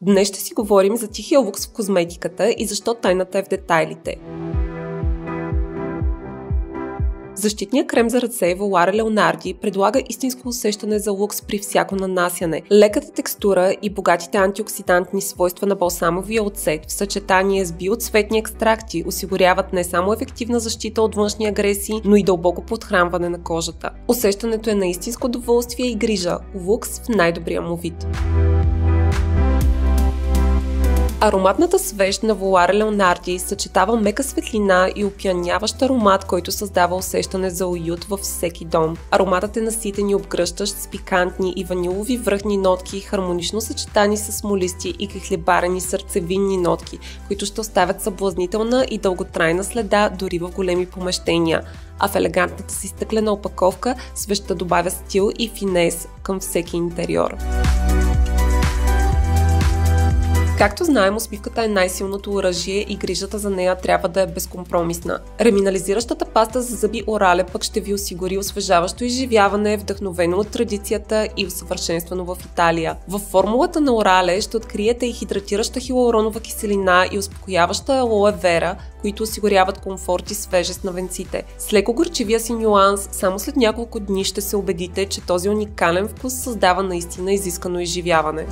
Днес ще си говорим за тихия лукс в козметиката и защо тайната е в детайлите. Защитният крем за ръце Volare Leonardi предлага истинско усещане за лукс при всяко нанасяне. Леката текстура и богатите антиоксидантни свойства на балсамовия оцет в съчетание с биоцветни екстракти осигуряват не само ефективна защита от външни агресии, но и дълбоко подхранване на кожата. Усещането е на истинско удоволствие и грижа. Лукс в най-добрия му вид. Ароматната свеж на Volare Leonardi съчетава мека светлина и опияняващ аромат, който създава усещане за уют във всеки дом. Ароматът е наситен и обгръщащ с пикантни и ванилови връхни нотки, хармонично съчетани с смолисти и кихлебарени сърцевинни нотки, които ще оставят съблазнителна и дълготрайна следа дори в големи помещения. А в елегантната си стъклена опаковка свещта добавя стил и финес към всеки интериор. Както знаем, усмивката е най-силното оръжие и грижата за нея трябва да е безкомпромисна. Реминализиращата паста за зъби Орале пък ще ви осигури освежаващо изживяване, вдъхновено от традицията и усъвършенствано в Италия. Във формулата на Орале ще откриете и хидратираща хилуронова киселина и успокояваща алоe вера, които осигуряват комфорт и свежест на венците. С леко горчивия си нюанс, само след няколко дни ще се убедите, че този уникален вкус създава наистина изискано изживяване.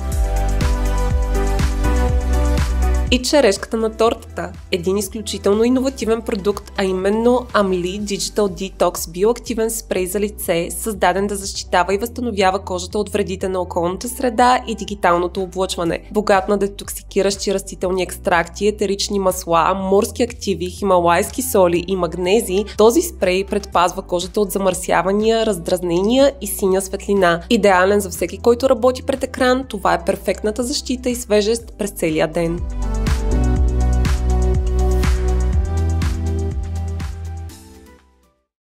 И черешката на тортата – един изключително иновативен продукт, а именно Amli Digital Detox биоактивен спрей за лице, създаден да защитава и възстановява кожата от вредите на околната среда и дигиталното облъчване. Богат на детоксикиращи растителни екстракти, етерични масла, морски активи, хималайски соли и магнези, този спрей предпазва кожата от замърсявания, раздразнения и синя светлина. Идеален за всеки, който работи пред екран, това е перфектната защита и свежест през целия ден.